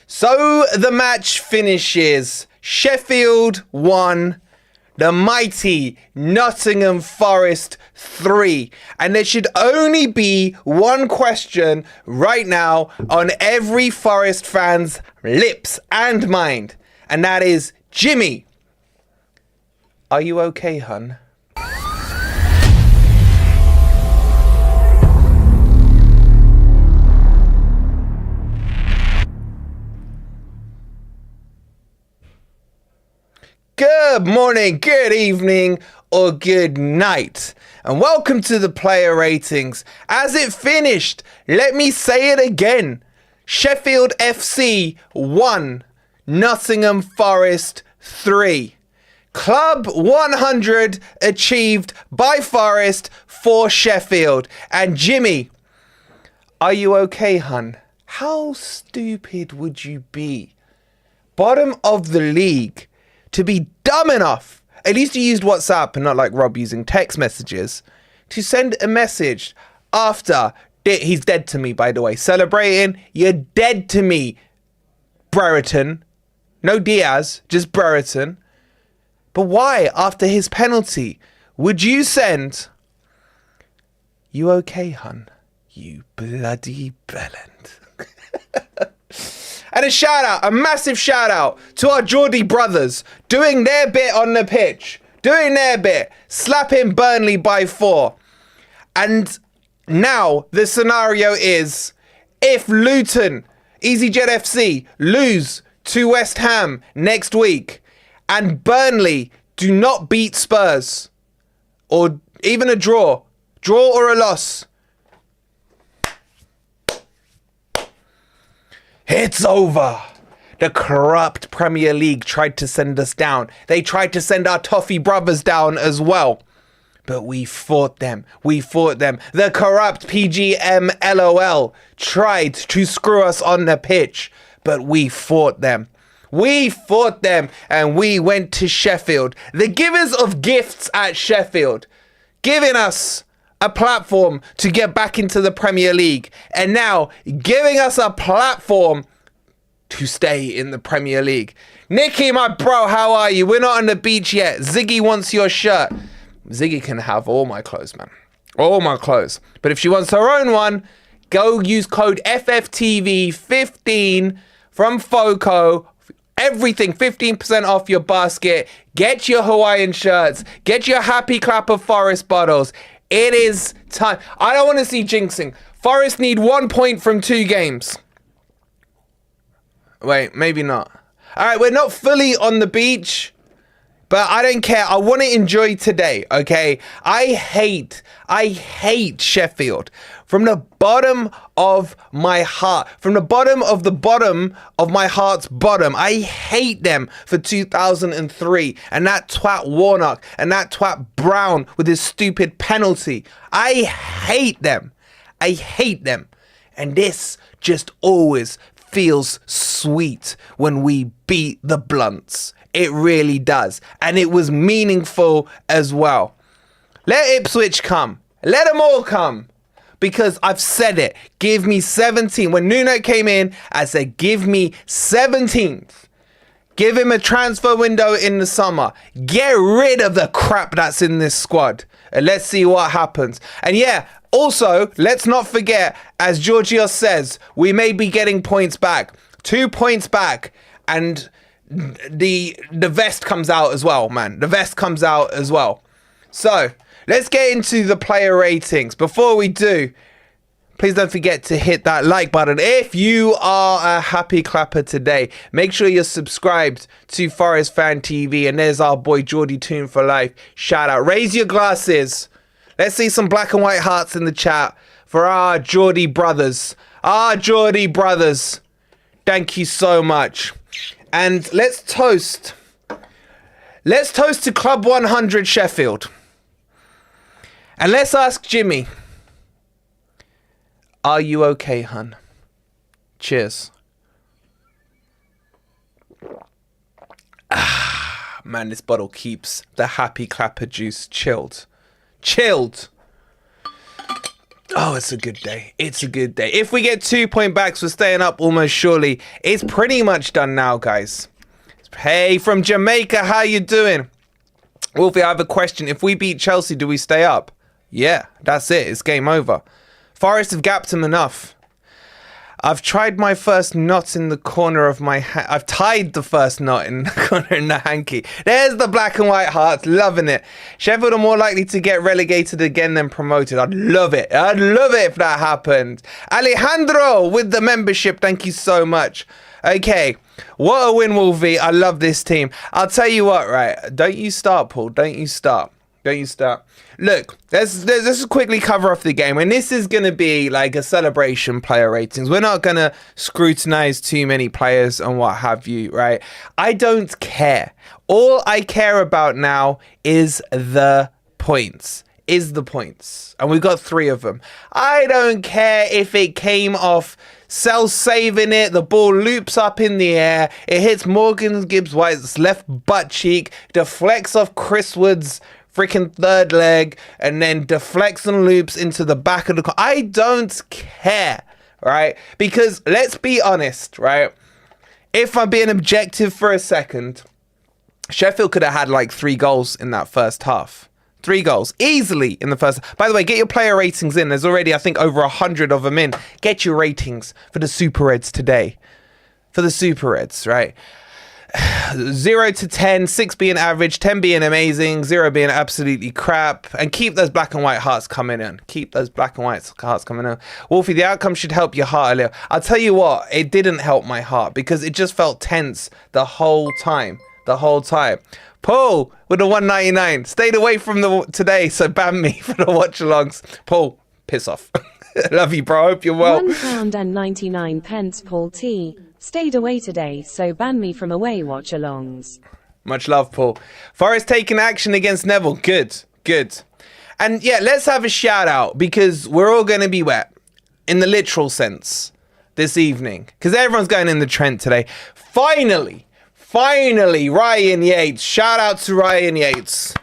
So the match finishes. Sheffield 1, the mighty Nottingham Forest 3. And there should only be one question right now on every Forest fan's lips and mind. And that is, Jimmy, are you okay, hun? Good morning, good evening, or good night. And welcome to the player ratings. As it finished, let me say it again. Sheffield FC 1, Nottingham Forest 3. Club 100 achieved by Forest for Sheffield. And Jimmy, are you okay, hun? How stupid would you be? Bottom of the league. To be dumb enough, at least you used WhatsApp and not like Rob using text messages, to send a message after, he's dead to me, by the way, celebrating, you're dead to me, Brereton. No Diaz, just Brereton. But why, after his penalty, would you send, you okay, hun? You bloody bellend. And a shout out, a massive shout out to our Geordie brothers doing their bit on the pitch, doing their bit, slapping Burnley by 4. And now the scenario is if Luton, EasyJet FC lose to West Ham next week and Burnley do not beat Spurs or even a draw or a loss, it's over. The corrupt Premier League tried to send us down. They tried to send our Toffee brothers down as well. But we fought them. We fought them. The corrupt PGM LOL tried to screw us on the pitch. But we fought them. We fought them and we went to Sheffield. The givers of gifts at Sheffield, giving us a platform to get back into the Premier League, and now giving us a platform to stay in the Premier League. Nicky, my bro, how are you? We're not on the beach yet. Ziggy wants your shirt. Ziggy can have all my clothes, man. All my clothes. But if she wants her own one, go use code FFTV15 from FOCO. Everything 15% off your basket. Get your Hawaiian shirts. Get your Happy Clapper Forest bottles. It is time. I don't want to see jinxing. Forest need 1 point from 2 games. Wait, maybe not. All right, we're not fully on the beach, but I don't care. I want to enjoy today, okay? I hate Sheffield. From the bottom of my heart, from the bottom of my heart's bottom, I hate them for 2003 and that twat Warnock and that twat Brown with his stupid penalty. I hate them. I hate them. And this just always feels sweet when we beat the Blunts. It really does. And it was meaningful as well. Let Ipswich come. Let them all come. Because I've said it. Give me 17. When Nuno came in, I said, give me 17th. Give him a transfer window in the summer. Get rid of the crap that's in this squad. And let's see what happens. And yeah, also, let's not forget, as Georgios says, we may be getting points back. 2 points back. And the vest comes out as well, man. The vest comes out as well. So, let's get into the player ratings. Before we do, please don't forget to hit that like button. If you are a happy clapper today, make sure you're subscribed to Forest Fan TV. And there's our boy Geordie Toon for life. Shout out. Raise your glasses. Let's see some black and white hearts in the chat for our Geordie brothers. Our Geordie brothers. Thank you so much. And let's toast. Let's toast to Club 100 Sheffield. And let's ask Jimmy, are you okay, hun? Cheers. Ah, man, this bottle keeps the Happy Clapper juice chilled. Chilled. Oh, it's a good day. It's a good day. If we get 2-point backs, we're staying up almost surely. It's pretty much done now, guys. Hey, from Jamaica, how you doing? Wolfie, I have a question. If we beat Chelsea, do we stay up? Yeah, that's it. It's game over. Forest have gapped him enough. I've tried my first knot in the corner of my I've tied the first knot in the corner in the hanky. There's the black and white hearts. Loving it. Sheffield are more likely to get relegated again than promoted. I'd love it. I'd love it if that happened. Alejandro with the membership. Thank you so much. Okay. What a win, Wolvie. I love this team. I'll tell you what, right? Don't you start, Paul. Don't you start. Don't you start. Look, let's just quickly cover off the game. And this is going to be like a celebration player ratings. We're not going to scrutinize too many players and what have you, right? I don't care. All I care about now is the points. And we've got 3 of them. I don't care if it came off Cell saving it, the ball loops up in the air, it hits Morgan Gibbs-White's left butt cheek, deflects off Chris Wood's freaking third leg, and then deflects and loops into the back of the car. I don't care, right? Because let's be honest, right? If I'm being objective for a second, Sheffield could have had like 3 goals in that first half. 3 goals easily in the first. By the way, get your player ratings in. There's already, I think, over 100 of them in. Get your ratings for the Super Reds today. For the Super Reds, right? 0 to 10, 6 being average, 10 being amazing, 0 being absolutely crap. And keep those black and white hearts coming in. Keep those black and white hearts coming in. Wolfie, the outcome should help your heart a little. I'll tell you what, it didn't help my heart because it just felt tense the whole time. Paul with the 199 stayed away from the today, so ban me for the watch alongs. Paul, piss off. Love you, bro. Hope you're well. £1.99, Paul T. Stayed away today, so ban me from away watch alongs. Much love, Paul. Forest taking action against Neville. Good. And yeah, let's have a shout out because we're all going to be wet in the literal sense this evening because everyone's going in the Trent today. Finally, Ryan Yates. Shout out to Ryan Yates.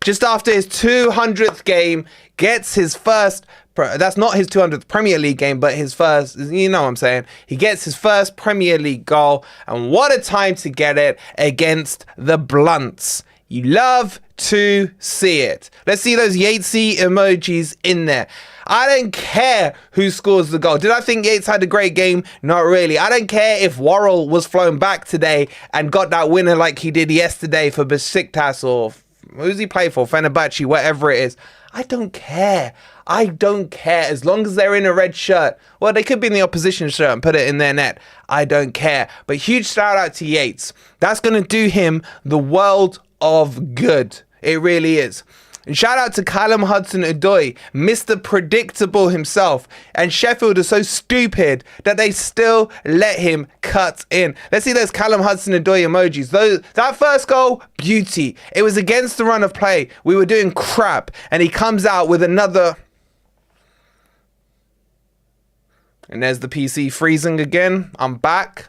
Just after his 200th game, gets his first, that's not his 200th Premier League game, but his first, you know what I'm saying? He gets his first Premier League goal, and what a time to get it against the Blunts. You love to see it. Let's see those Yatesy emojis in there. I don't care who scores the goal. Did I think Yates had a great game? Not really. I don't care if Worrell was flown back today and got that winner like he did yesterday for Besiktas or who's he play for? Fenerbahce, whatever it is. I don't care. As long as they're in a red shirt. Well, they could be in the opposition shirt and put it in their net. I don't care. But huge shout out to Yates. That's going to do him the world of good. It really is. And shout out to Callum Hudson-Odoi, Mr. Predictable himself. And Sheffield are so stupid that they still let him cut in. Let's see those Callum Hudson-Odoi emojis. That first goal, beauty. It was against the run of play. We were doing crap. And he comes out with another. And there's the PC freezing again. I'm back.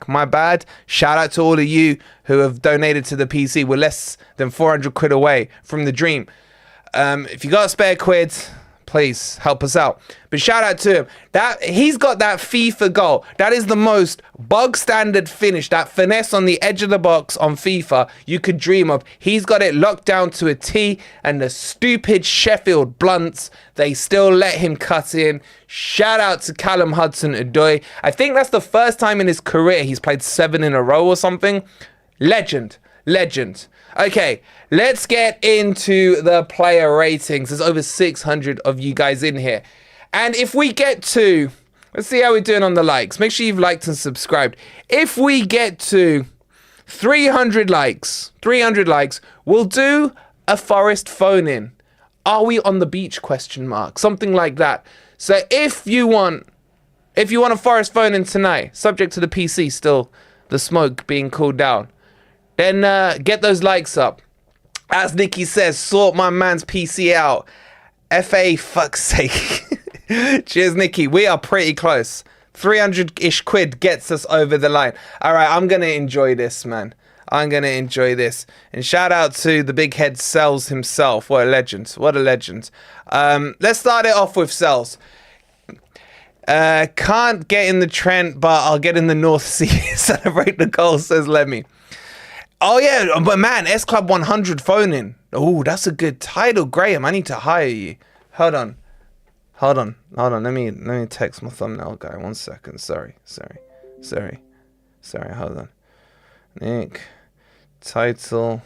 My bad. Shout out to all of you who have donated to the PC. We're less than 400 quid away from the dream. If you got a spare quid, please help us out. But shout out to him. He's got that FIFA goal. That is the most bog standard finish. That finesse on the edge of the box on FIFA you could dream of. He's got it locked down to a T. And the stupid Sheffield Blunts, they still let him cut in. Shout out to Callum Hudson-Odoi. I think that's the first time in his career he's played 7 in a row or something. Legend. Okay, let's get into the player ratings. There's over 600 of you guys in here. And if we get to, let's see how we're doing on the likes. Make sure you've liked and subscribed. If we get to 300 likes, we'll do a Forest phone-in. Are we on the beach? ? Something like that. So if you want a Forest phone-in tonight, subject to the PC still, the smoke being cooled down, then get those likes up. As Nikki says, sort my man's PC out. FA, fuck's sake. Cheers, Nikki. We are pretty close. 300-ish quid gets us over the line. All right, I'm going to enjoy this, man. I'm going to enjoy this. And shout out to the big head Cells himself. What a legend. What a legend. Let's start it off with Cells. Can't get in the Trent, but I'll get in the North Sea. Celebrate the goal, says Lemmy. Oh, yeah, but man, S Club 100 phone in. Oh, that's a good title, Graham. I need to hire you. Hold on. Let me text my thumbnail guy. 1 second. Sorry. Hold on. Nick, title.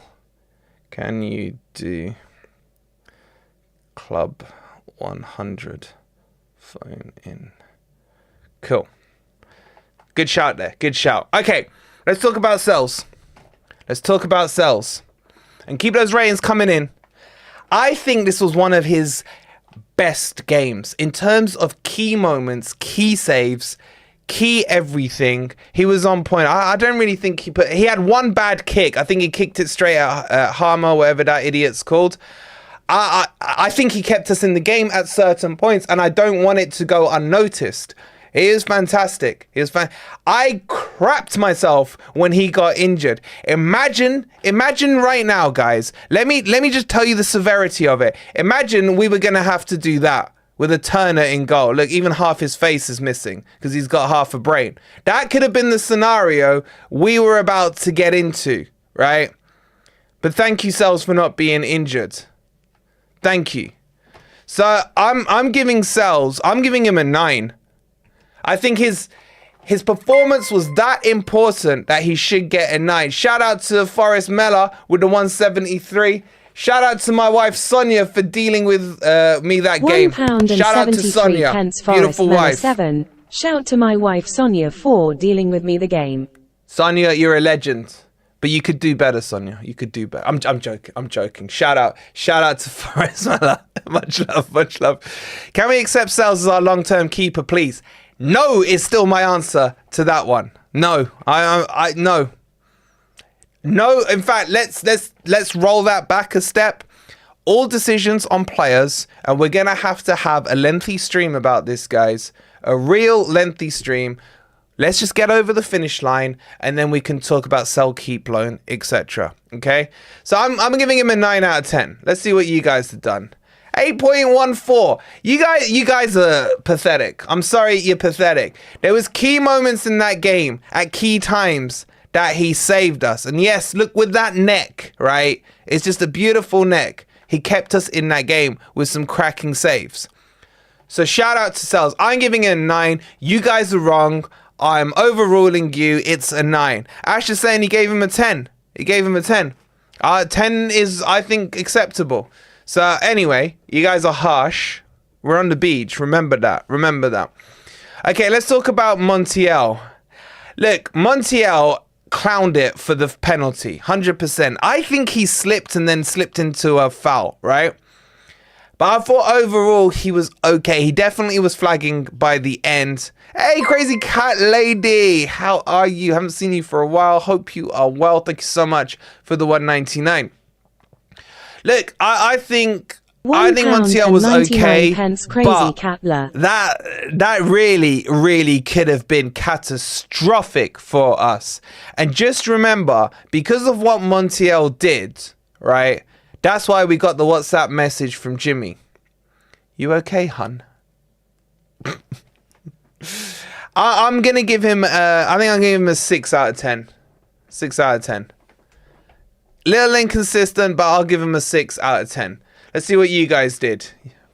Can you do Club 100 phone in? Cool. Good shout there. Good shout. Okay, let's talk about Cells. And keep those ratings coming in. I think this was one of his best games in terms of key moments, key saves, key everything. He was on point. I don't really think he had one bad kick. I think he kicked it straight at Harmer, whatever that idiot's called. I think he kept us in the game at certain points, and I don't want it to go unnoticed. He is fantastic. I crapped myself when he got injured. Imagine right now, guys. Let me just tell you the severity of it. Imagine we were gonna have to do that with a Turner in goal. Look, even half his face is missing because he's got half a brain. That could have been the scenario we were about to get into, right? But thank you, Cells, for not being injured. Thank you. So I'm giving Cells. I'm giving him a 9. I think his performance was that important that he should get a 9. Shout out to Forrest Meller with the 173. Shout out to my wife Sonia for dealing with me that game. Shout out to Sonia, beautiful wife. 7. Shout to my wife Sonia for dealing with me the game. Sonia, you're a legend. But you could do better, Sonia. You could do better. I'm joking. Shout out to Forrest Meller. Much love. Can we accept Cells as our long-term keeper, please? No is still my answer to that one. No, no. In fact, let's roll that back a step. All decisions on players, and we're gonna have to have a lengthy stream about this, guys. A real lengthy stream. Let's just get over the finish line, and then we can talk about sell, keep, loan, etc. Okay? So I'm giving him a 9 out of 10. Let's see what you guys have done. 8.14. You guys are pathetic. I'm sorry, you're pathetic. There was key moments in that game at key times that he saved us. And yes, look with that neck, right? It's just a beautiful neck. He kept us in that game with some cracking saves. So shout out to Cells. I'm giving it a 9. You guys are wrong. I'm overruling you. It's a 9. Ash is saying he gave him a 10. 10 is, I think, acceptable. So anyway, you guys are harsh. We're on the beach. Remember that. Okay, let's talk about Montiel. Look, Montiel clowned it for the penalty. 100%. I think he slipped and then slipped into a foul, right? But I thought overall he was okay. He definitely was flagging by the end. Hey, Crazy Cat Lady. How are you? Haven't seen you for a while. Hope you are well. Thank you so much for the 199. Look, I think Montiel was okay, but that really could have been catastrophic for us. And just remember, because of what Montiel did, right? That's why we got the WhatsApp message from Jimmy. You okay, hun? I'm gonna give him. I think I'm gonna give him a 6 out of 10. 6 out of 10. Little inconsistent, but I'll give him a 6 out of 10. Let's see what you guys did.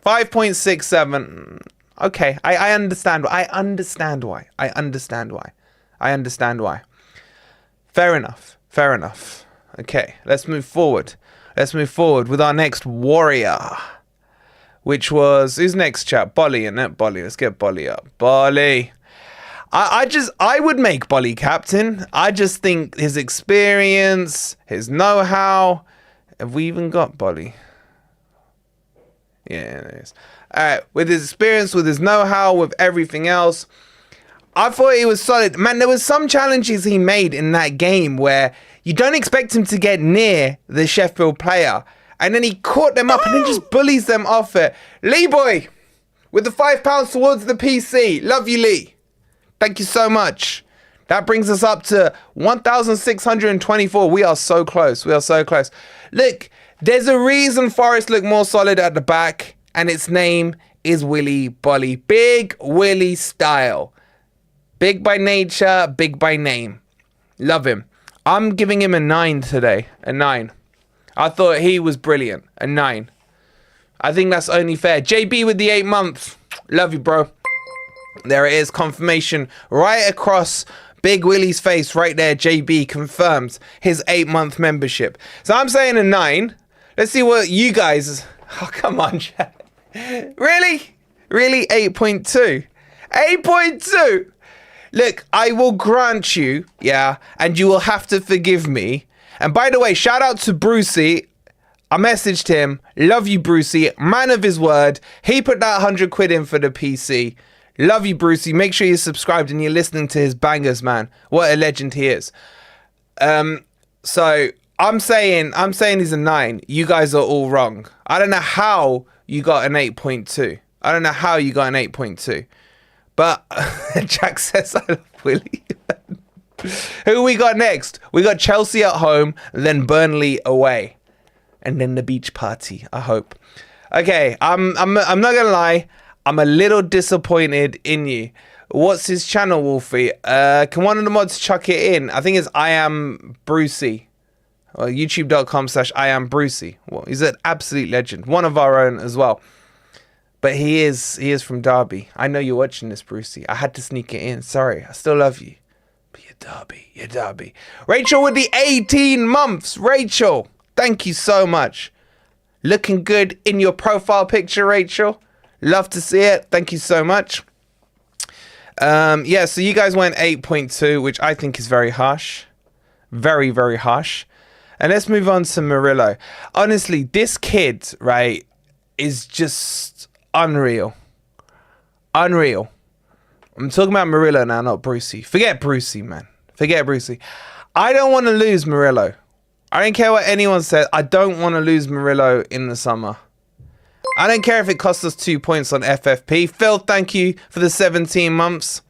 5.67. Okay, I understand. I understand why. Fair enough. Okay, let's move forward. With our next warrior, which was who's next, chap? Bolly, isn't it? Bolly. Let's get Bolly up. Bolly. I would make Bolly captain. I just think his experience, his know-how. Have we even got Bolly? Yeah, there it is. All right, with his experience, with his know-how, with everything else, I thought he was solid. Man, there was some challenges he made in that game where you don't expect him to get near the Sheffield player, and then he caught them up and then just bullies them off it. Lee boy, with the £5 towards the PC. Love you, Lee. Thank you so much. That brings us up to 1,624. We are so close. We are so close. Look, there's a reason Forest look more solid at the back, and its name is Willy Bolly. Big Willy style. Big by nature, big by name. Love him. I'm giving him a 9 today. A 9. I thought he was brilliant. A 9. I think that's only fair. JB with the 8 months. Love you, bro. There it is. Confirmation right across Big Willy's face right there. JB confirms his 8-month membership. So I'm saying a 9. Let's see what you guys... Oh, come on, chat. Really? Really? 8.2? 8.2? Look, I will grant you, yeah, and you will have to forgive me. And by the way, shout out to Brucey. I messaged him. Love you, Brucey. Man of his word. He put that 100 quid in for the PC. Love you, Brucey. Make sure you're subscribed and you're listening to his bangers, man. What a legend he is. So I'm saying he's a 9. You guys are all wrong. I don't know how you got an 8.2. I don't know how you got an 8.2. But Jack says I love Willy. Who we got next? We got Chelsea at home, then Burnley away, and then the beach party. I hope. Okay, I'm not gonna lie. I'm a little disappointed in you. What's his channel, Wolfie? Can one of the mods chuck it in? I think it's I am Brucey. Or youtube.com/I am Brucey. Well, he's an absolute legend. One of our own as well. But he is from Derby. I know you're watching this, Brucey. I had to sneak it in. Sorry, I still love you. But you're Derby. Rachel with the 18 months. Rachel, thank you so much. Looking good in your profile picture, Rachel. Love to see it. Thank you so much. Yeah, so you guys went 8.2, which I think is very harsh. Very, very harsh. And let's move on to Murillo. Honestly, this kid, right, is just... unreal. Unreal. I'm talking about Murillo now, not Brucey. Forget Brucey, man. Forget Brucey. I don't want to lose Murillo. I don't care what anyone says. I don't want to lose Murillo in the summer. I don't care if it costs us 2 points on FFP. Phil, thank you for the 17 months.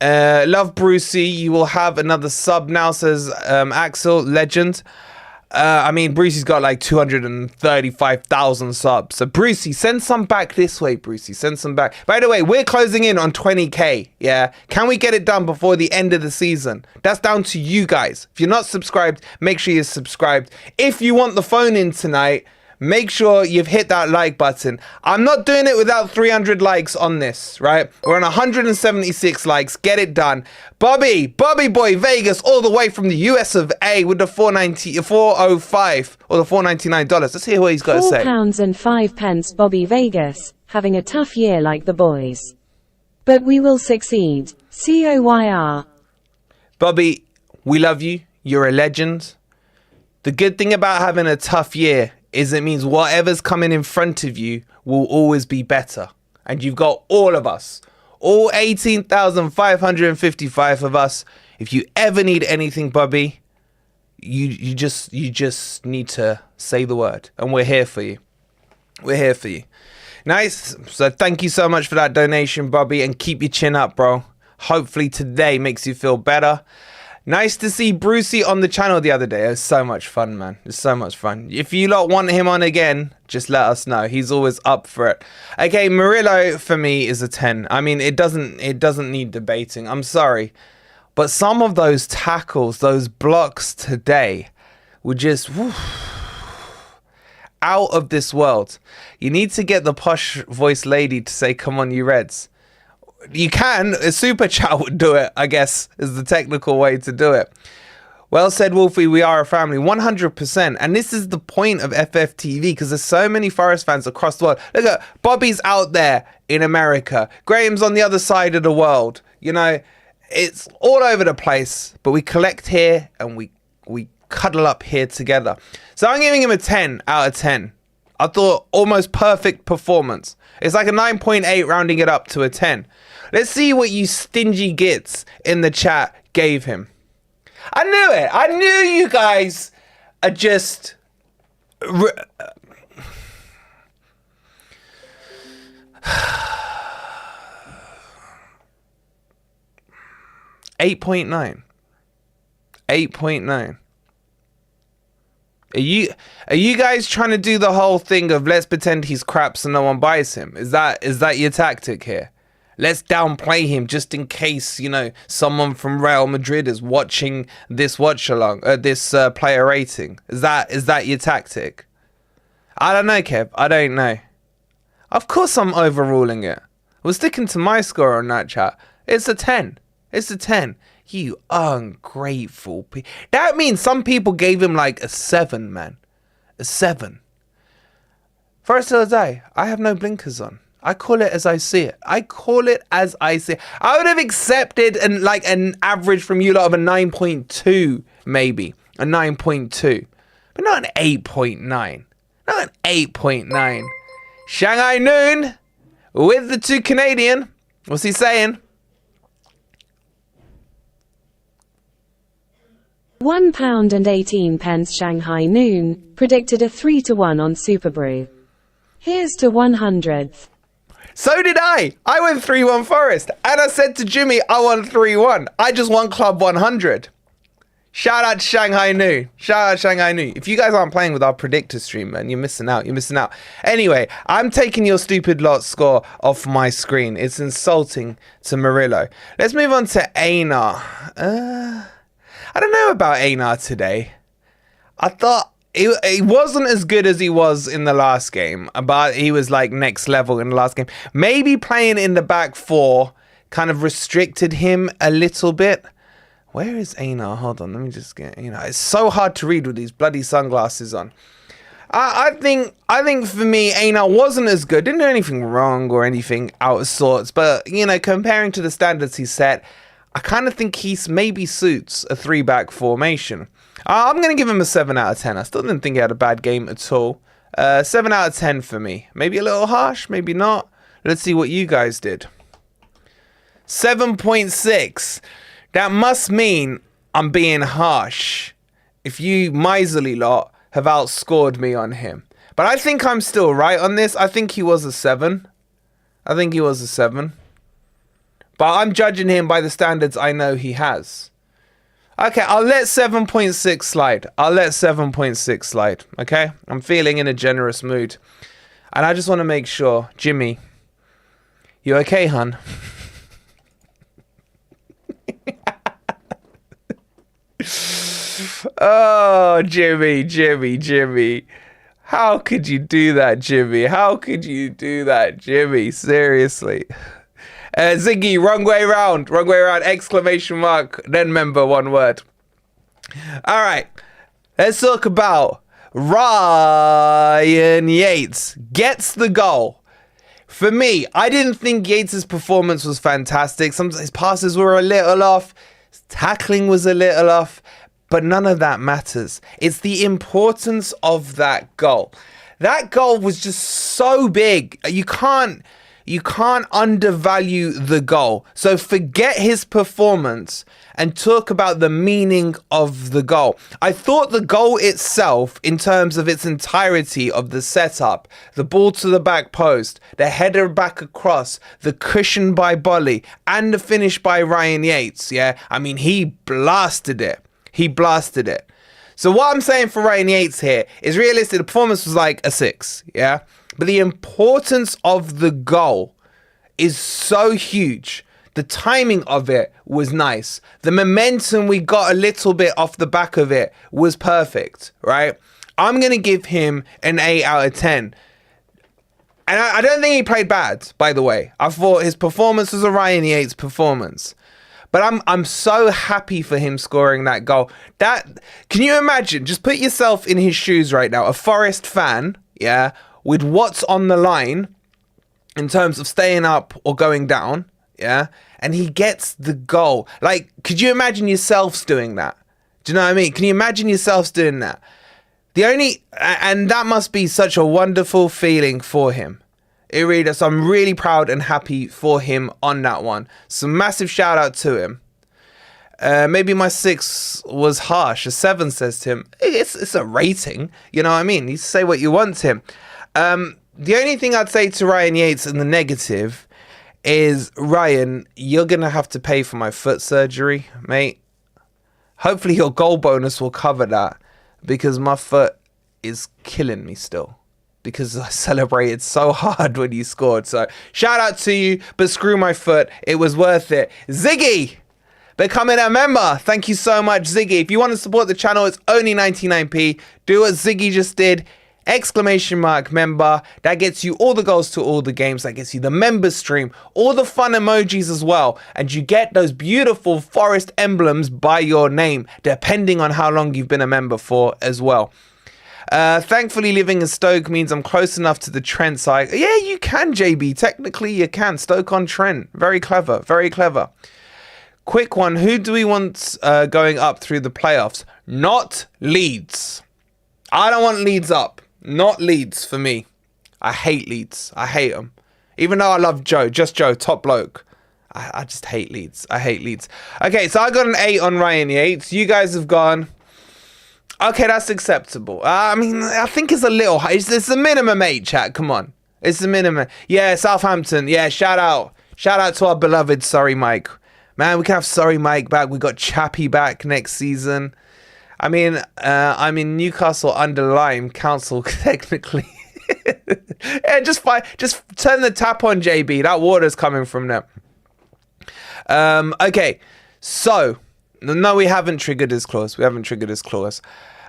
Love Brucey. You will have another sub now, says Axel, legend. I mean, Brucey's got like 235,000 subs. So Brucey, send some back this way, Brucey. Send some back. By the way, we're closing in on 20k. Yeah. Can we get it done before the end of the season? That's down to you guys. If you're not subscribed, make sure you're subscribed. If you want the phone in tonight, make sure you've hit that like button. I'm not doing it without 300 likes on this, right? We're on 176 likes. Get it done. Bobby Boy Vegas, all the way from the US of A with the 405 or the $499. Let's hear what he's got to say. £4.05, Bobby Vegas, having a tough year like the boys. But we will succeed. COYR. Bobby, we love you. You're a legend. The good thing about having a tough year is it means whatever's coming in front of you will always be better. And you've got all of us, all 18,555 of us. If you ever need anything, Bobby, you just need to say the word, and we're here for you. We're here for you. Nice. So thank you so much for that donation, Bobby, and keep your chin up, bro. Hopefully today makes you feel better. Nice to see Brucey on the channel the other day. It was so much fun, man. It's so much fun. If you lot want him on again, just let us know. He's always up for it. Okay, Murillo for me is a 10. I mean, it doesn't need debating. I'm sorry. But some of those tackles, those blocks today were just out of this world. You need to get the posh voice lady to say, "Come on, you Reds." You can. A super chat would do it, I guess, is the technical way to do it. Well said, Wolfie. We are a family. 100%. And this is the point of FFTV, because there's so many Forest fans across the world. Look at Bobby's out there in America. Graham's on the other side of the world. You know, it's all over the place. But we collect here and we cuddle up here together. So I'm giving him a 10 out of 10. I thought almost perfect performance. It's like a 9.8 rounding it up to a 10. Let's see what you stingy gits in the chat gave him. I knew it. I knew you guys are just... 8.9. 8.9. Are you guys trying to do the whole thing of let's pretend he's crap so no one buys him? Is that your tactic here? Let's downplay him just in case, you know, someone from Real Madrid is watching this watch along, this player rating. Is that your tactic? I don't know, Kev. I don't know. Of course I'm overruling it. We're sticking to my score on that chat. It's a 10. It's a 10. You ungrateful people. That means some people gave him like a 7, man. A 7. First of the day, I have no blinkers on. I call it as I see it. I call it as I see it. I would have accepted an average from you lot of a 9.2, maybe. A 9.2. But not an 8.9. Not an 8.9. Shanghai Noon with the 2 Canadian. What's he saying? £1.18 Shanghai Noon predicted a 3-1 on Superbrew. Here's to 100th. So did I. I went 3-1 Forest. And I said to Jimmy, I won 3-1. I just won Club 100. Shout out to Shanghai Noon. Shout out Shanghai Noon. If you guys aren't playing with our predictor stream, man, you're missing out. You're missing out. Anyway, I'm taking your stupid lot score off my screen. It's insulting to Murillo. Let's move on to Einar. I don't know about Einar today. I thought he wasn't as good as he was in the last game, but he was like next level in the last game. Maybe playing in the back 4 kind of restricted him a little bit. Where is Einar? Hold on, let me just get, you know, it's so hard to read with these bloody sunglasses on. I think for me, Einar wasn't as good. Didn't do anything wrong or anything out of sorts, but you know, comparing to the standards he set, I kind of think he maybe suits a 3-back formation. I'm going to give him a 7 out of 10. I still didn't think he had a bad game at all. 7 out of 10 for me. Maybe a little harsh, maybe not. Let's see what you guys did. 7.6. That must mean I'm being harsh. If you miserly lot have outscored me on him. But I think I'm still right on this. I think he was a 7. I think he was a 7. But I'm judging him by the standards I know he has. Okay, I'll let 7.6 slide. I'll let 7.6 slide, okay? I'm feeling in a generous mood. And I just want to make sure, Jimmy, you okay, hun? Oh, Jimmy. How could you do that, Jimmy? How could you do that, Jimmy? Seriously. Ziggy, wrong way around, exclamation mark, then member, one word. All right, let's talk about Ryan Yates gets the goal. For me, I didn't think Yates' performance was fantastic. Some his passes were a little off, his tackling was a little off, but none of that matters. It's the importance of that goal. That goal was just so big. You can't undervalue the goal. So forget his performance and talk about the meaning of the goal. I thought the goal itself, in terms of its entirety of the setup, the ball to the back post, the header back across, the cushion by Bolly, and the finish by Ryan Yates, yeah? I mean, he blasted it. So what I'm saying for Ryan Yates here is realistic. The performance was like a 6, yeah? But the importance of the goal is so huge. The timing of it was nice. The momentum we got a little bit off the back of it was perfect, right? I'm going to give him an 8 out of 10. And I don't think he played bad, by the way. I thought his performance was a Ryan Yates performance. But I'm so happy for him scoring that goal. Can you imagine? Just put yourself in his shoes right now. A Forest fan, yeah, with what's on the line in terms of staying up or going down, yeah, and he gets the goal. Like, could you imagine yourselves doing that? Do you know what I mean? Can you imagine yourselves doing that? And that must be such a wonderful feeling for him. It really does. So I'm really proud and happy for him on that one. So massive shout out to him. Maybe my 6 was harsh. A 7 says to him, it's a rating. You know what I mean? You say what you want to him. The only thing I'd say to Ryan Yates in the negative is, Ryan, you're going to have to pay for my foot surgery, mate. Hopefully your goal bonus will cover that, because my foot is killing me still, because I celebrated so hard when you scored. So shout out to you, but screw my foot. It was worth it. Ziggy, becoming a member. Thank you so much, Ziggy. If you want to support the channel, it's only 99p. Do what Ziggy just did. Exclamation mark member. That gets you all the goals to all the games. That gets you the members stream, all the fun emojis as well. And you get those beautiful forest emblems by your name, depending on how long you've been a member for as well. Thankfully, living in Stoke means I'm close enough to the Trent side. Yeah, you can, JB. Technically, you can. Stoke on Trent. Very clever. Very clever. Quick one. Who do we want going up through the playoffs? Not Leeds. I don't want Leeds up. Not Leeds for me. I hate Leeds. I hate them. Even though I love Joe. Just Joe. Top bloke. I just hate Leeds. I hate Leeds. Okay, so I got an 8 on Ryan Yates. You guys have gone... Okay, that's acceptable. I mean, I think it's a little high. It's the minimum 8, chat. Come on. It's the minimum. Yeah, Southampton. Yeah, shout out. Shout out to our beloved Sorry Mike. Man, we can have Sorry Mike back. We got Chappie back next season. I mean, I'm in Newcastle under Lyme Council, technically. Yeah, just turn the tap on, JB. That water's coming from there. Okay, so... No, we haven't triggered this clause. We haven't triggered this clause.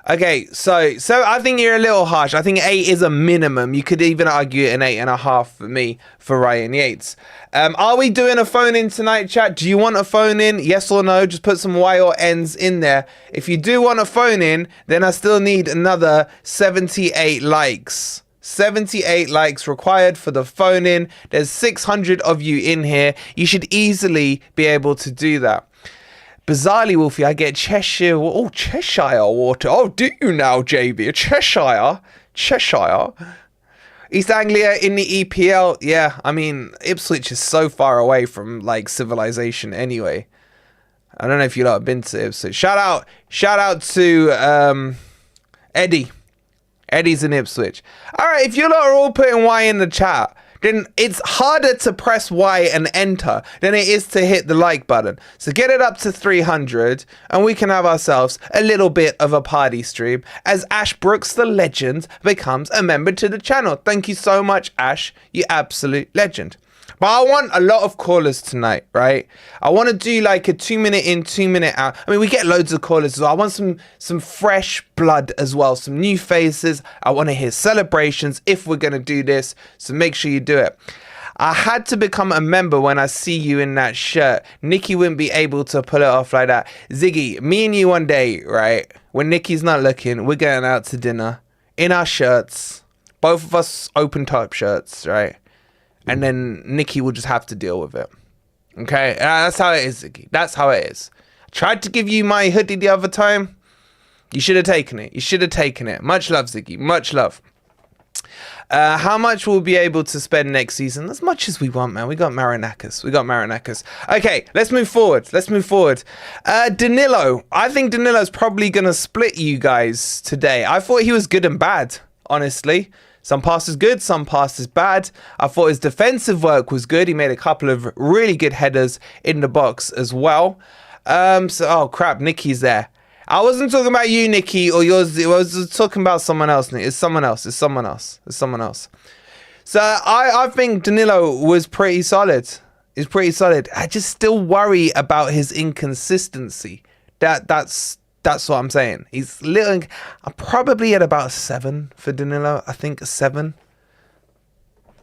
Okay, so I think you're a little harsh. I think 8 is a minimum. You could even argue an 8.5 for me, for Ryan Yates. Are we doing a phone in tonight, chat? Do you want a phone in? Yes or no? Just put some Y or N's in there. If you do want a phone in, then I still need another 78 likes. 78 likes required for the phone in. There's 600 of you in here. You should easily be able to do that. Bizarrely, Wolfie, I get Cheshire water. Oh, do you now, JB? Cheshire. East Anglia in the EPL. Yeah, I mean, Ipswich is so far away from, like, civilization anyway. I don't know if you lot have been to Ipswich. Shout out to Eddie. Eddie's in Ipswich. All right, if you lot are all putting Y in the chat, then it's harder to press Y and enter than it is to hit the like button. So get it up to 300 and we can have ourselves a little bit of a party stream as Ash Brooks, the legend, becomes a member to the channel. Thank you so much, Ash, you absolute legend. But I want a lot of callers tonight, right? I want to do like a 2-minute in, 2-minute out. I mean, we get loads of callers as well. I want some fresh blood as well, some new faces. I want to hear celebrations if we're going to do this. So make sure you do it. I had to become a member when I see you in that shirt. Nikki wouldn't be able to pull it off like that. Ziggy, me and you one day, right? When Nikki's not looking, we're going out to dinner in our shirts. Both of us open top shirts, right? And then Nikki will just have to deal with it. Okay? That's how it is, Ziggy. That's how it is. I tried to give you my hoodie the other time. You should have taken it. You should have taken it. Much love, Ziggy. Much love. How much we'll be able to spend next season? As much as we want, man. We got Marinakis. Okay, let's move forward. Danilo. I think Danilo's probably going to split you guys today. I thought he was good and bad, honestly. Some passes good, some passes bad. I thought his defensive work was good. He made a couple of really good headers in the box as well. Oh crap, Nikki's there. I wasn't talking about you, Nikki, or yours. I was talking about someone else. It's someone else. So I think Danilo was pretty solid. He's pretty solid. I just still worry about his inconsistency. That's what I'm saying. He's little. I'm probably at about a 7 for Danilo. I think a 7.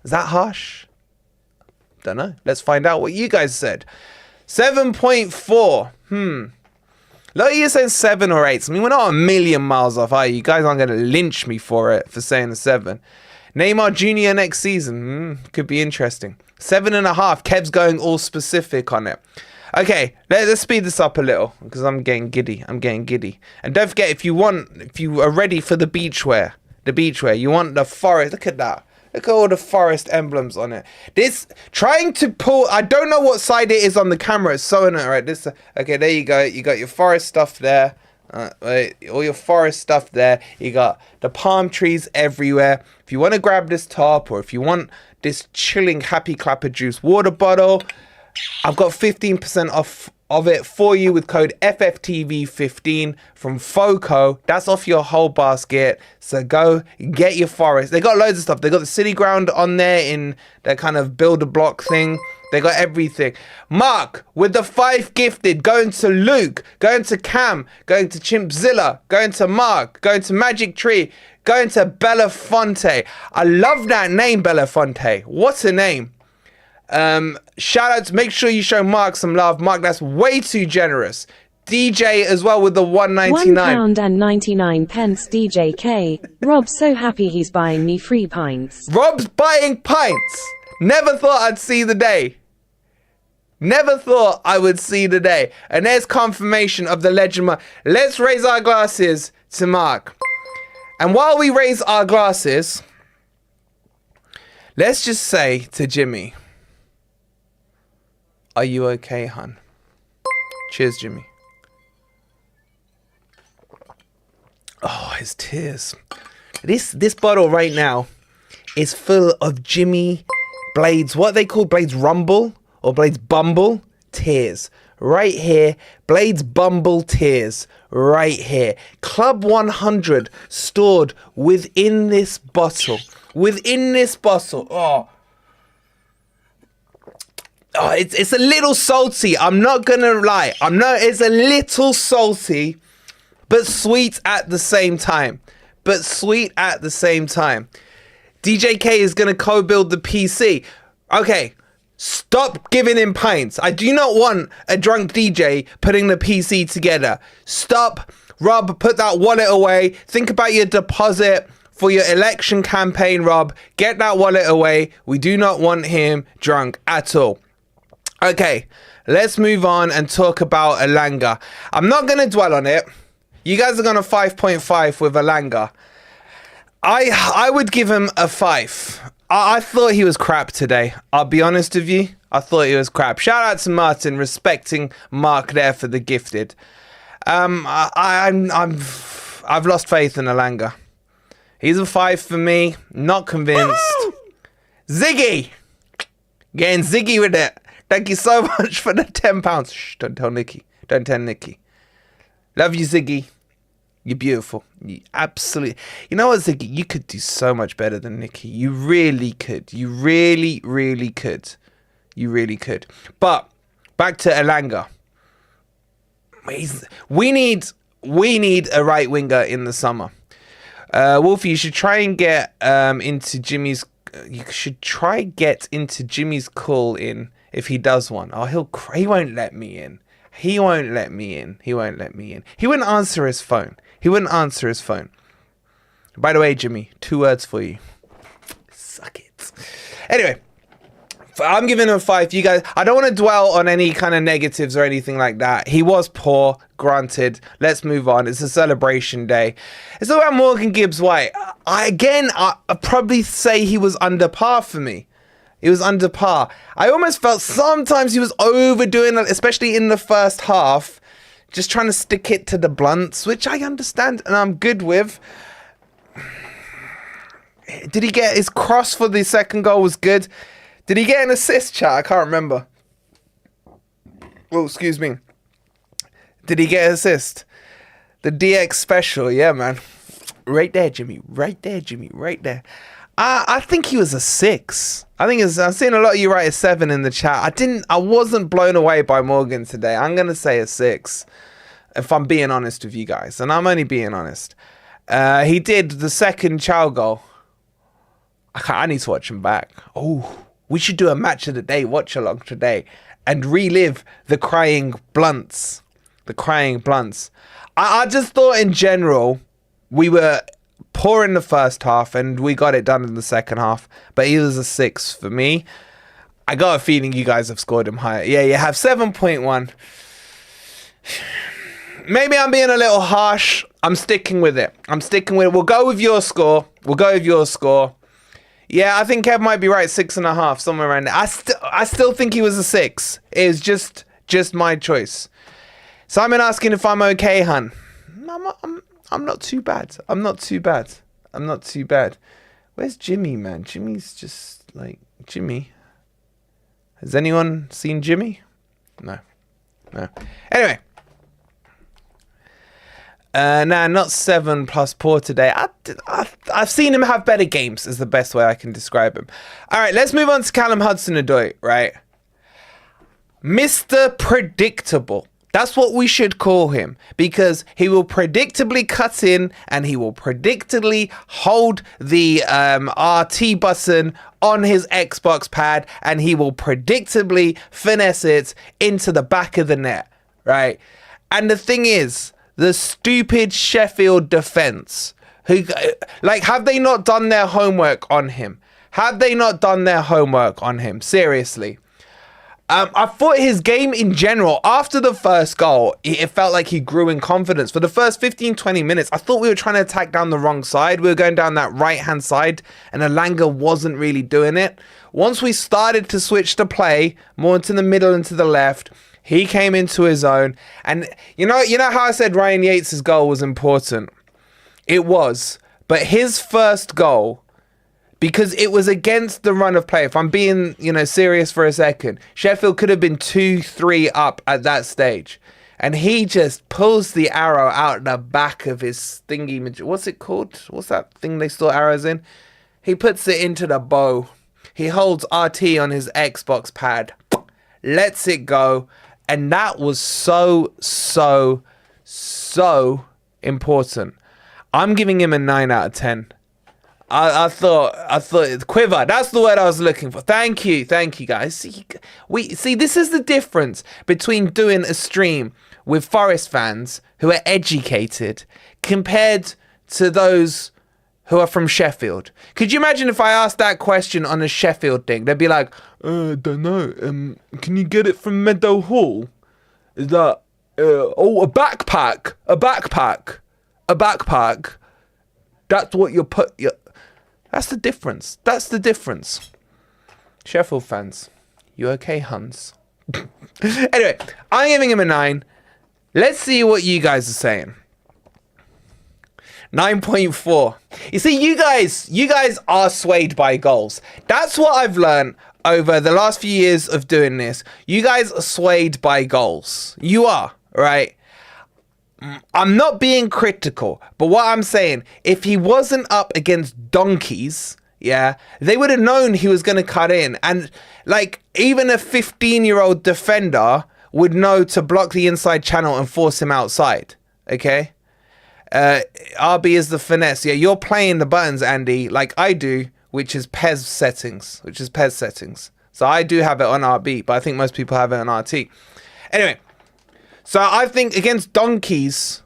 Is that harsh? Don't know. Let's find out what you guys said. 7.4. A lot of you saying 7 or 8. I mean, we're not a million miles off, are you? You guys aren't going to lynch me for it, for saying a 7. Neymar Jr. next season. Could be interesting. 7.5. Kev's going all specific on it. Okay, let's speed this up a little because I'm getting giddy. And don't forget, if you are ready for the beachwear, you want the forest. Look at that. Look at all the forest emblems on it. This trying to pull. I don't know what side it is on the camera. It's so in it, right? Okay, there you go. You got your forest stuff there. All your forest stuff there. You got the palm trees everywhere. If you want to grab this top, or if you want this chilling Happy Clapper juice water bottle, I've got 15% off of it for you with code FFTV15 from FOCO. That's off your whole basket. So go get your forest. They got loads of stuff. They got the city ground on there in that kind of build a block thing. They got everything. Mark with the 5 gifted, going to Luke, going to Cam, going to Chimpzilla, going to Mark, going to Magic Tree, going to Belafonte. I love that name, Belafonte. What a name. Shout out to, make sure you show Mark some love. Mark, that's way too generous. DJ as well with the £1.99. £1.99 DJ K. Rob's so happy he's buying me free pints. Rob's buying pints. Never thought I'd see the day. Never thought I would see the day. And there's confirmation of the legend. Let's raise our glasses to Mark. And while we raise our glasses, let's just say to Jimmy, are you okay, hun? Cheers, Jimmy. Oh, his tears. This bottle right now is full of Jimmy Blades, what they call Blades Rumble or Blades Bumble tears. Right here, Blades Bumble tears. Right here. Club 100 stored within this bottle. Within this bottle. Oh, it's a little salty. I'm not gonna lie. It's a little salty, but sweet at the same time. DJ K is gonna co-build the PC. Okay, stop giving him pints. I do not want a drunk DJ putting the PC together. Stop. Rob, put that wallet away. Think about your deposit for your election campaign, Rob. Get that wallet away. We do not want him drunk at all. Okay, let's move on and talk about Elanga. I'm not going to dwell on it. You guys are going to 5.5 with Elanga. I would give him a 5. I thought he was crap today. I'll be honest with you. I thought he was crap. Shout out to Martin, respecting Mark there for the gifted. I've lost faith in Elanga. He's a 5 for me. Not convinced. Woo-hoo! Ziggy! Getting Ziggy with it. Thank you so much for the £10. Shh, don't tell Nikki. Don't tell Nikki. Love you, Ziggy. You're beautiful. You absolutely. You know what, Ziggy? You could do so much better than Nikki. You really could. You really, really could. You really could. But back to Elanga. We need a right winger in the summer. Wolfie, you should try and get into Jimmy's. You should try get into Jimmy's call in if he does one. Oh, he won't let me in. He won't let me in. He wouldn't answer his phone. By the way, Jimmy, 2 words for you. Suck it. Anyway, I'm giving him a 5. You guys, I don't want to dwell on any kind of negatives or anything like that. He was poor, granted. Let's move on. It's a celebration day. It's all about Morgan Gibbs-White. I'd probably say he was under par for me. He was under par. I almost felt sometimes he was overdoing it, especially in the first half. Just trying to stick it to the blunts, which I understand and I'm good with. Did he get his cross for the second goal was good? Did he get an assist, chat? I can't remember. Oh, excuse me. Did he get an assist? The DX special, yeah, man. Right there, Jimmy. Right there. I think he was a 6. I've seen a lot of you write a 7 in the chat. I wasn't blown away by Morgan today. I'm going to say a 6. If I'm being honest with you guys. And I'm only being honest. He did the second Chow goal. I need to watch him back. Oh, we should do a match of the day watch along today. And relive the crying blunts. I just thought in general, we were poor in the first half and we got it done in the second half, but he was a 6 for me. I got a feeling you guys have scored him higher. Yeah, you have 7.1. Maybe I'm being a little harsh. I'm sticking with it. We'll go with your score. Yeah, I think Kev might be right. 6.5, somewhere around there. I still think he was a 6. It was just my choice. Simon asking if I'm okay, hun. I'm not too bad. I'm not too bad. I'm not too bad. Where's Jimmy, man? Jimmy's just like Jimmy. Has anyone seen Jimmy? No. Anyway. Nah, not 7 plus poor today. I've seen him have better games is the best way I can describe him. All right, let's move on to Callum Hudson-Odoi, right? Mr. Predictable. That's what we should call him, because he will predictably cut in and he will predictably hold the RT button on his Xbox pad and he will predictably finesse it into the back of the net, right? And the thing is, the stupid Sheffield defense, who, like, have they not done their homework on him? Have they not done their homework on him? Seriously. I thought his game in general, after the first goal, it felt like he grew in confidence. For the first 15, 20 minutes, I thought we were trying to attack down the wrong side. We were going down that right-hand side, and Elanga wasn't really doing it. Once we started to switch the play more into the middle and to the left, he came into his own. And you know how I said Ryan Yates' goal was important? It was. But his first goal, because it was against the run of play. If I'm being, serious for a second, Sheffield could have been 2-3 up at that stage. And he just pulls the arrow out the back of his thingy. What's it called? What's that thing they store arrows in? He puts it into the bow. He holds RT on his Xbox pad. Lets it go. And that was so important. I'm giving him a 9 out of 10. I thought quiver. That's the word I was looking for. Thank you guys. See, this is the difference between doing a stream with Forest fans who are educated compared to those who are from Sheffield. Could you imagine if I asked that question on a Sheffield thing? They'd be like, don't know. Can you get it from Meadow Hall? Is that a backpack? A backpack. That's what you're That's the difference. Sheffield fans, you okay, Hans? Anyway, I'm giving him a 9. Let's see what you guys are saying. 9.4. You see, you guys are swayed by goals. That's what I've learned over the last few years of doing this. You guys are swayed by goals. You are, right? I'm not being critical, but what I'm saying, if he wasn't up against donkeys, yeah, they would have known he was going to cut in. And like, even a 15-year-old defender would know to block the inside channel and force him outside. Okay. RB is the finesse. Yeah, you're playing the buttons, Andy, like I do, which is PES settings. So I do have it on RB, but I think most people have it on RT. Anyway. So I think against donkeys,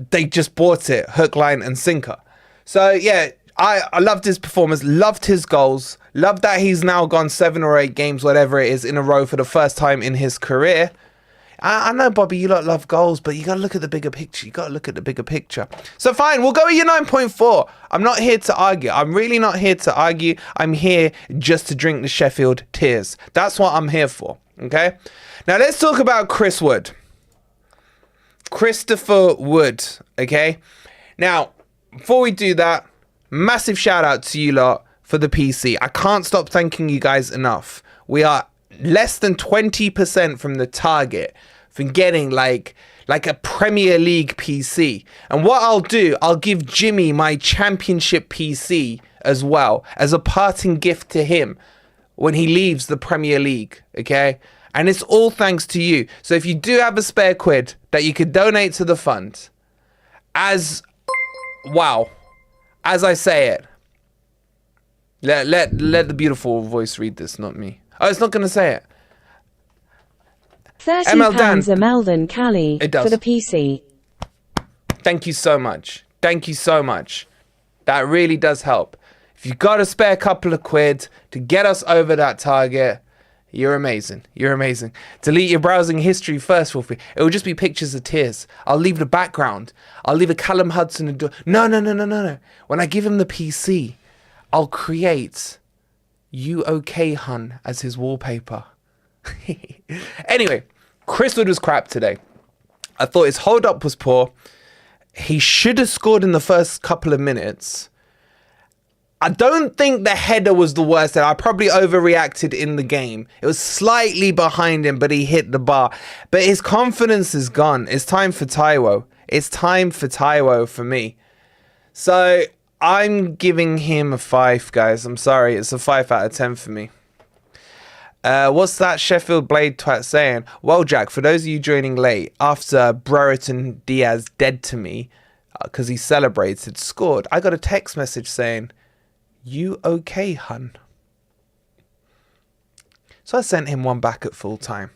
they just bought it, hook, line, and sinker. So yeah, I loved his performance, loved his goals, loved that he's now gone 7 or 8 games, whatever it is, in a row for the first time in his career. I know, Bobby, you lot love goals, but you got to look at the bigger picture. So fine, we'll go with your 9.4. I'm not here to argue. I'm really not here to argue. I'm here just to drink the Sheffield tears. That's what I'm here for, okay? Now let's talk about Chris Wood. Christopher Wood, okay? Now, before we do that, massive shout out to you lot for the PC. I can't stop thanking you guys enough. We are less than 20% from the target from getting like a Premier League PC. And what I'll do, I'll give Jimmy my championship PC as well as a parting gift to him when he leaves the Premier League, okay? And it's all thanks to you. So if you do have a spare quid that you could donate to the fund, as I say it, let the beautiful voice read this, not me. Oh, it's not going to say it. £30 a Melvin Cali for the PC. Thank you so much. That really does help. If you got a spare couple of quid to get us over that target, you're amazing. Delete your browsing history first, Wolfie. It will just be pictures of tears. I'll leave the background. I'll leave a Callum Hudson. No. When I give him the PC, I'll create "You Okay, Hun" as his wallpaper. Anyway, Chris Wood was crap today. I thought his hold up was poor. He should have scored in the first couple of minutes. I don't think the header was the worst. I probably overreacted in the game. It was slightly behind him, but he hit the bar. But his confidence is gone. It's time for Taiwo. It's time for Taiwo for me. So I'm giving him a 5, guys. I'm sorry. It's a 5 out of 10 for me. What's that Sheffield Blade twat saying? Well, Jack, for those of you joining late, after Brereton Diaz dead to me, because he celebrated, scored, I got a text message saying, "You okay, hun?" So I sent him one back at full time.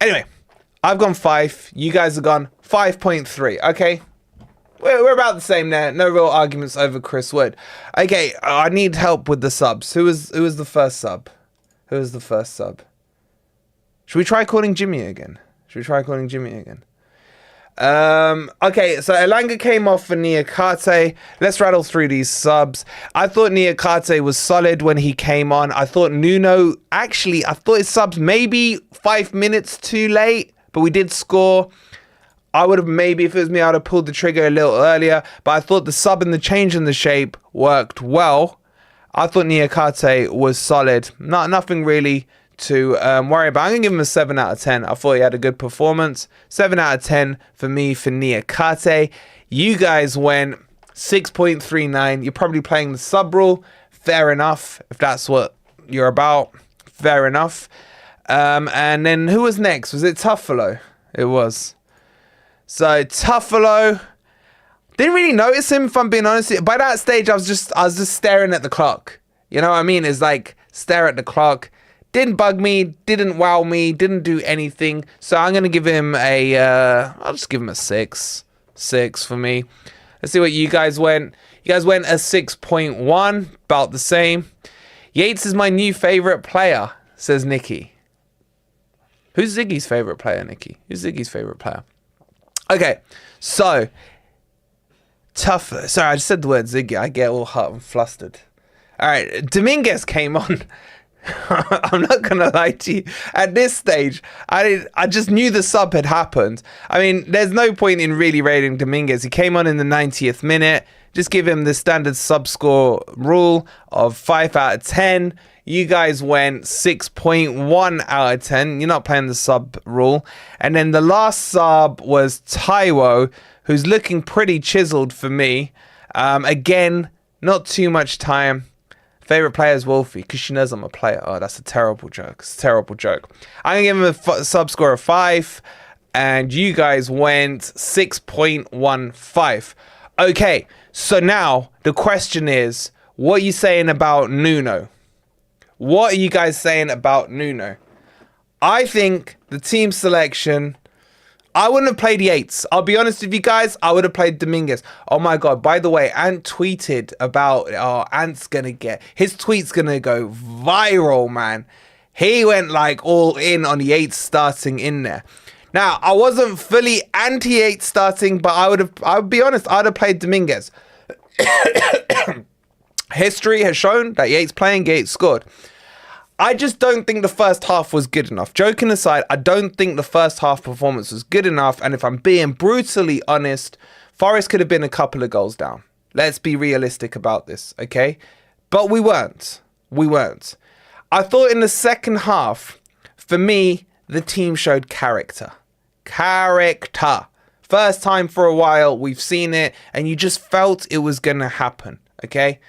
Anyway, I've gone 5. You guys have gone 5.3. Okay. We're about the same there. No real arguments over Chris Wood. Okay, I need help with the subs. Who was the first sub? Who was the first sub? Should we try calling Jimmy again? Okay, so Elanga came off for Niakate. Let's rattle through these subs. I thought Niakate was solid when he came on. I thought Nuno, actually, I thought his subs maybe 5 minutes too late, but we did score. I would have maybe, if it was me, I would have pulled the trigger a little earlier, but I thought the sub and the change in the shape worked well. I thought Niakate was solid. Nothing really to worry about. I'm going to give him a 7 out of 10. I thought he had a good performance. 7 out of 10 for me for Niakate. You guys went 6.39. You're probably playing the sub rule. Fair enough. If that's what you're about, fair enough. And then who was next? Was it Tuffalo? It was. So Tuffalo, didn't really notice him, if I'm being honest. By that stage, I was just staring at the clock. You know what I mean? It's like stare at the clock. Didn't bug me, didn't wow me, didn't do anything. So I'm gonna give him a. I'll just give him a 6. 6 for me. Let's see what you guys went. You guys went a 6.1, about the same. Yates is my new favorite player, says Nikki. Who's Ziggy's favorite player, Nikki? Who's Ziggy's favorite player? Okay, so tough. Sorry, I just said the word Ziggy. I get all hot and flustered. All right, Dominguez came on. I'm not gonna lie to you. At this stage, I just knew the sub had happened. I mean, there's no point in really rating Dominguez. He came on in the 90th minute. Just give him the standard sub score rule of 5 out of 10. You guys went 6.1 out of 10. You're not playing the sub rule. And then the last sub was Taiwo, who's looking pretty chiseled for me. Again, not too much time. Favorite player is Wolfie, because she knows I'm a player. Oh, that's a terrible joke. It's a terrible joke. I'm going to give him a sub score of 5. And you guys went 6.15. Okay, so now the question is, what are you saying about Nuno? What are you guys saying about Nuno? I think the team selection, I wouldn't have played Yates. I'll be honest with you guys, I would have played Dominguez. Oh my God, by the way, Ant tweeted about, Ant's going to get, his tweet's going to go viral, man. He went like all in on Yates starting in there. Now, I wasn't fully anti-Yates starting, but I would be honest, I'd have played Dominguez. History has shown that Yates playing, Yates scored. I just don't think the first half was good enough. Joking aside, I don't think the first half performance was good enough. And if I'm being brutally honest, Forest could have been a couple of goals down. Let's be realistic about this, okay? But we weren't. I thought in the second half, for me, the team showed character. First time for a while, we've seen it, and you just felt it was going to happen, okay?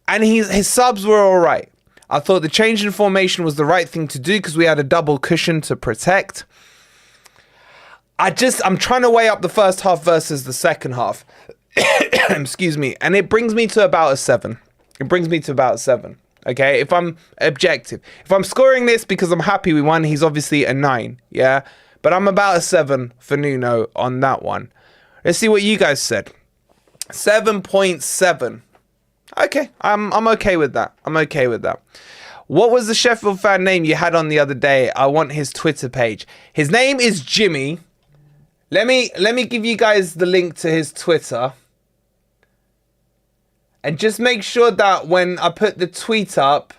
And his subs were all right. I thought the change in formation was the right thing to do because we had a double cushion to protect. I'm trying to weigh up the first half versus the second half. Excuse me. And it brings me to about a 7. Okay, if I'm objective. If I'm scoring this because I'm happy we won, he's obviously a 9. Yeah, but I'm about a 7 for Nuno on that one. Let's see what you guys said. 7.7. Okay, I'm okay with that. What was the Sheffield fan name you had on the other day? I want his Twitter page. His name is Jimmy. Let me give you guys the link to his Twitter. And just make sure that when I put the tweet up,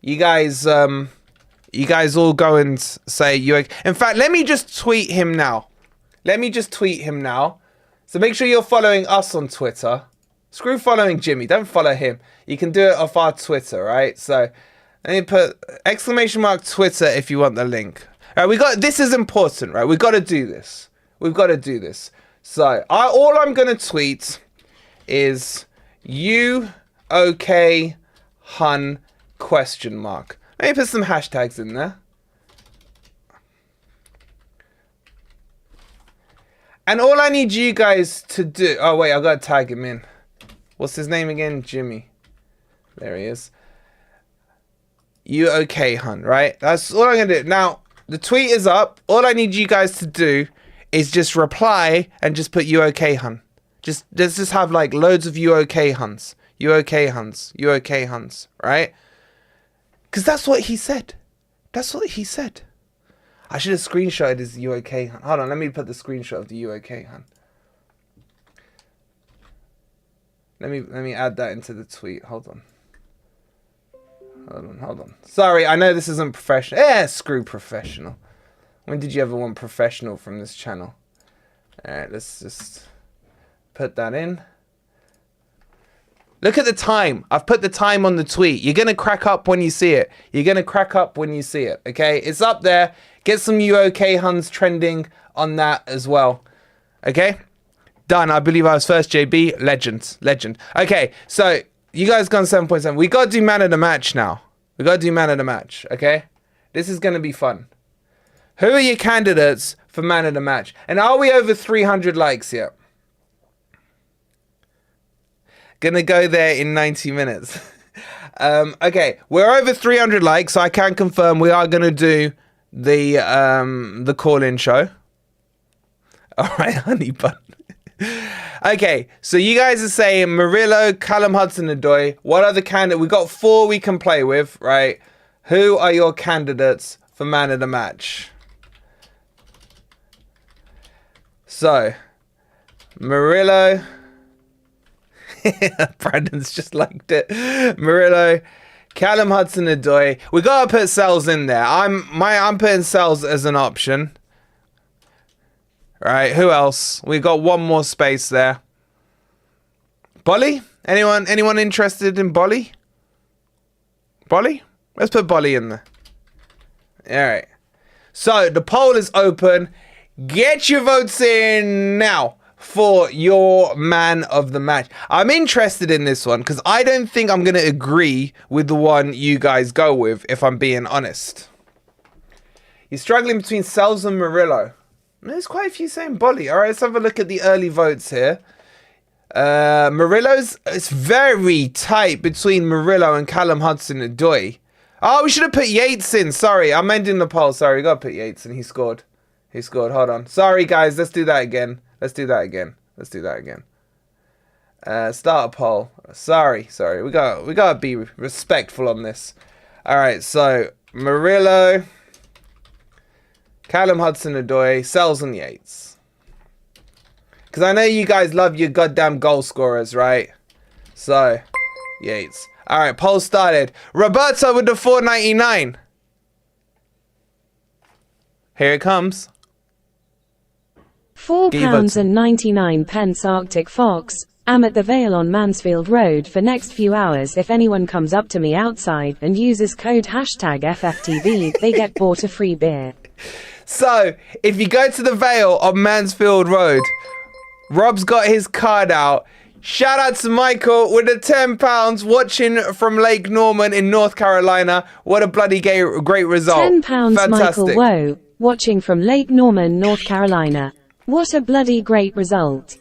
you guys all go and say you. In fact, let me just tweet him now. Let me just tweet him now. So make sure you're following us on Twitter. Screw following Jimmy. Don't follow him. You can do it off our Twitter, right? So let me put ! Twitter if you want the link. All right, this is important, right? We've got to do this. We've got to do this. So all I'm going to tweet is you okay hun ? Let me put some hashtags in there. And all I need you guys to do... Oh, wait, I got to tag him in. What's his name again? Jimmy. There he is. You okay, hun, right? That's all I'm going to do. Now, the tweet is up. All I need you guys to do is just reply and just put you okay, hun. Let's just have like loads of you okay, huns. You okay, huns. You okay, huns, right? Because that's what he said. That's what he said. I should have screenshotted his you okay, hun. Hold on, let me put the screenshot of the you okay, hun. Let me add that into the tweet. Hold on. Hold on. Sorry, I know this isn't professional. Screw professional. When did you ever want professional from this channel? Alright, let's just put that in. Look at the time. I've put the time on the tweet. You're going to crack up when you see it. You're going to crack up when you see it, okay? It's up there. Get some you okay huns trending on that as well, okay? Done. I believe I was first, JB. Legend. Okay, so you guys gone 7.7. We got to do man of the match now. We got to do man of the match, okay? This is going to be fun. Who are your candidates for man of the match? And are we over 300 likes yet? Gonna go there in 90 minutes. Okay, we're over 300 likes, so I can confirm we are gonna do the call-in show. All right, honey bun. Okay, so you guys are saying Murillo, Callum Hudson-Odoi. What other candidate? We got 4 we can play with, right? Who are your candidates for man of the match? So, Murillo. Brandon's just liked it. Murillo, Callum Hudson-Odoi. We gotta put Sells in there. I'm putting Sells as an option. Right, who else? We got one more space there. Bolly? Anyone interested in Bolly? Bolly? Let's put Bolly in there. Alright. So the poll is open. Get your votes in now for your man of the match. I'm interested in this one because I don't think I'm going to agree with the one you guys go with, if I'm being honest. You're struggling between Sells and Murillo. There's quite a few saying Bolly. All right, let's have a look at the early votes here. Murillo's, it's very tight between Murillo and Callum Hudson-Odoi. Oh, we should have put Yates in. Sorry, I'm ending the poll. Sorry, we got to put Yates in. He scored. Hold on. Sorry, guys. Let's do that again. Start a poll. Sorry. We gotta be respectful on this. All right. So Murillo, Callum Hudson-Odoi, Sells and Yates. Because I know you guys love your goddamn goal scorers, right? So Yates. All right. Poll started. Roberto with the 4.99. Here it comes. £4.99 Arctic Fox. I'm at the Vale on Mansfield Road for next few hours. If anyone comes up to me outside and uses code #FFTV, they get bought a free beer. So, if you go to the Vale on Mansfield Road, Rob's got his card out. Shout out to Michael with the £10 watching from Lake Norman in North Carolina. What a bloody great result. £10, Fantastic. Michael Woe, watching from Lake Norman, North Carolina. What a bloody great result.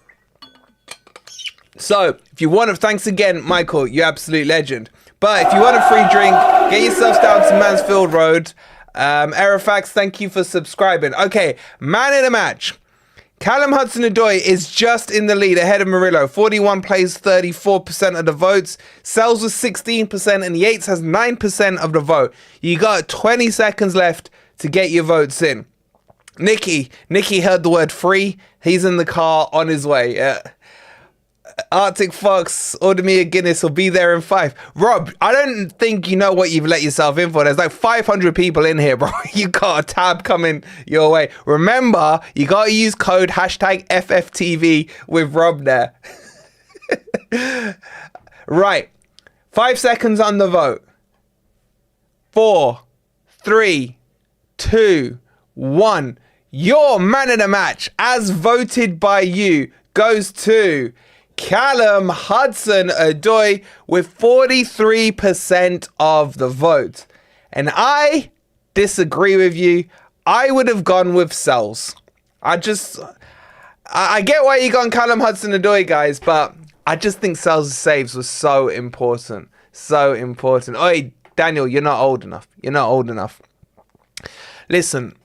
So, if you want to, thanks again, Michael, you absolute legend. But if you want a free drink, get yourselves down to Mansfield Road. Aerofax, thank you for subscribing. Okay, man in the match. Callum Hudson-Odoi is just in the lead ahead of Murillo. 41 plays 34% of the votes. Sells with 16% and Yates has 9% of the vote. You got 20 seconds left to get your votes in. Nicky heard the word free. He's in the car on his way. Arctic Fox, order me a Guinness, will be there in 5. Rob, I don't think you know what you've let yourself in for. There's like 500 people in here, bro. You got a tab coming your way. Remember, you got to use code hashtag FFTV with Rob there. Right. 5 seconds on the vote. 4, 3, 2, 1. Your man of the match, as voted by you, goes to Callum Hudson-Odoi with 43% of the vote. And I disagree with you. I would have gone with Sells. I get why you gone Callum Hudson-Odoi, guys, but I just think Sells' saves was so important. So important. Oi, Daniel, you're not old enough. You're not old enough. Listen,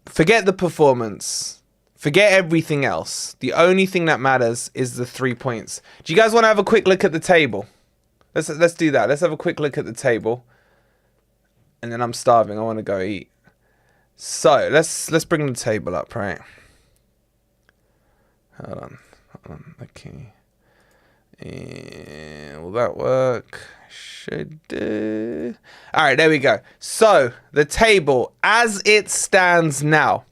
forget the performance. Forget everything else. The only thing that matters is the 3 points. Do you guys want to have a quick look at the table? Let's do that. Let's have a quick look at the table. And then I'm starving. I want to go eat. So let's bring the table up, right? Hold on. Okay. Will that work? Should do. All right, there we go. So the table as it stands now.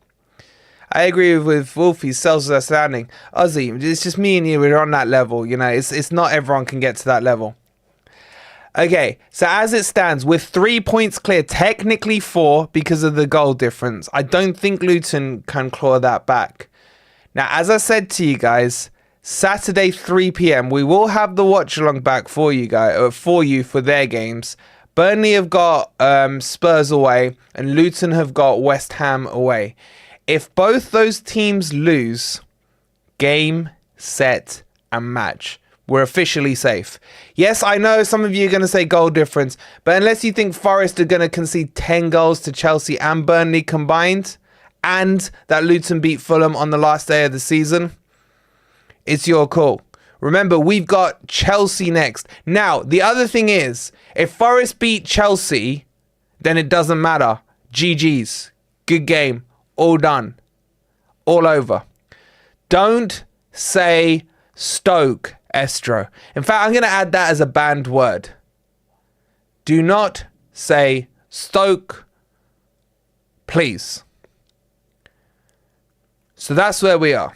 I agree with Wolfie. Sells are outstanding. Ozzy, it's just me and you. We're on that level. You know, it's not everyone can get to that level. Okay, so as it stands, with 3 points clear, technically 4 because of the goal difference. I don't think Luton can claw that back. Now, as I said to you guys, Saturday 3 p.m. we will have the watch along back for you guys, for their games. Burnley have got Spurs away, and Luton have got West Ham away. If both those teams lose, game, set, and match, we're officially safe. Yes, I know some of you are going to say goal difference, but unless you think Forest are going to concede 10 goals to Chelsea and Burnley combined, and that Luton beat Fulham on the last day of the season, it's your call. Remember, we've got Chelsea next. Now, the other thing is, if Forest beat Chelsea, then it doesn't matter. GG's. Good game. All done. All over. Don't say Stoke, Estro. In fact, I'm going to add that as a banned word. Do not say Stoke, please. So that's where we are.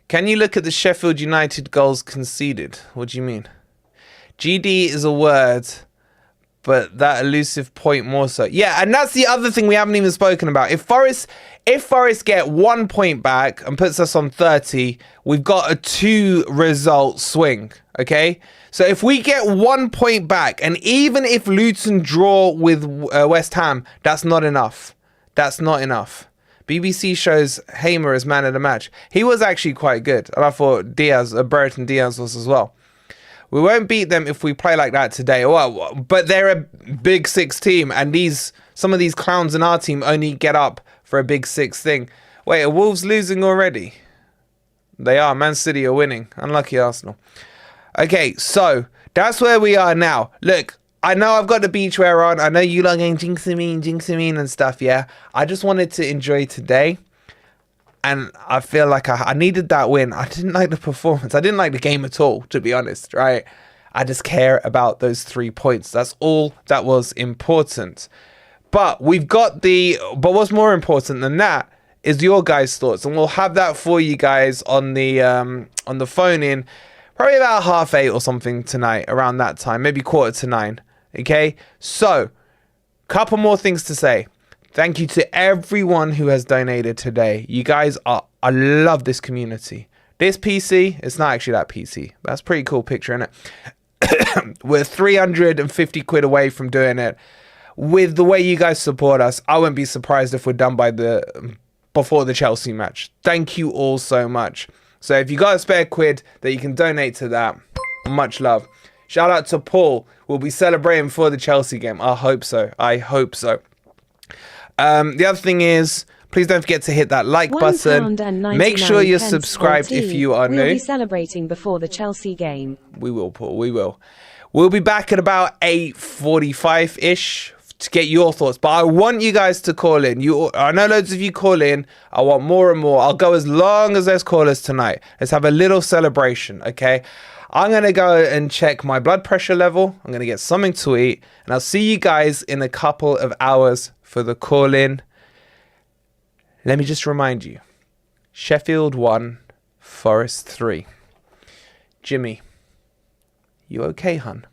Can you look at the Sheffield United goals conceded? What do you mean? GD is a word, but that elusive point more so. Yeah, and that's the other thing we haven't even spoken about. If Forest get 1 point back and puts us on 30, we've got a 2-result swing, okay? So if we get 1 point back, and even if Luton draw with West Ham, that's not enough. That's not enough. BBC shows Hamer as man of the match. He was actually quite good. And I thought Brereton Diaz was as well. We won't beat them if we play like that today. Well, but they're a Big Six team. And some of these clowns in our team only get up for a Big Six thing. Wait, are Wolves losing already? They are. Man City are winning. Unlucky Arsenal. Okay, so that's where we are now. Look, I know I've got the beachwear on. I know you lot going jinx-a-mean and stuff, yeah? I just wanted to enjoy today. And I feel like I needed that win. I didn't like the performance. I didn't like the game at all, to be honest, right? I just care about those 3 points. That's all that was important. But but what's more important than that is your guys' thoughts. And we'll have that for you guys on the phone in probably about 8:30 or something tonight, around that time, maybe 8:45. Okay, so couple more things to say. Thank you to everyone who has donated today. You guys I love this community. This PC, it's not actually that PC. That's a pretty cool picture, isn't it? We're 350 quid away from doing it. With the way you guys support us, I wouldn't be surprised if we're done before the Chelsea match. Thank you all so much. So if you got a spare quid that you can donate to that, much love. Shout out to Paul. We'll be celebrating for the Chelsea game. I hope so. I hope so. The other thing is, please don't forget to hit that like button. Make sure you're subscribed if you are new. We'll be celebrating before the Chelsea game. We will, Paul. We will. We'll be back at about 8:45-ish to get your thoughts. But I want you guys to call in. I know loads of you call in. I want more and more. I'll go as long as there's callers tonight. Let's have a little celebration, okay? I'm going to go and check my blood pressure level. I'm going to get something to eat. And I'll see you guys in a couple of hours for the call-in. Let me just remind you. Sheffield 1, Forest 3. Jimmy, you okay, hun?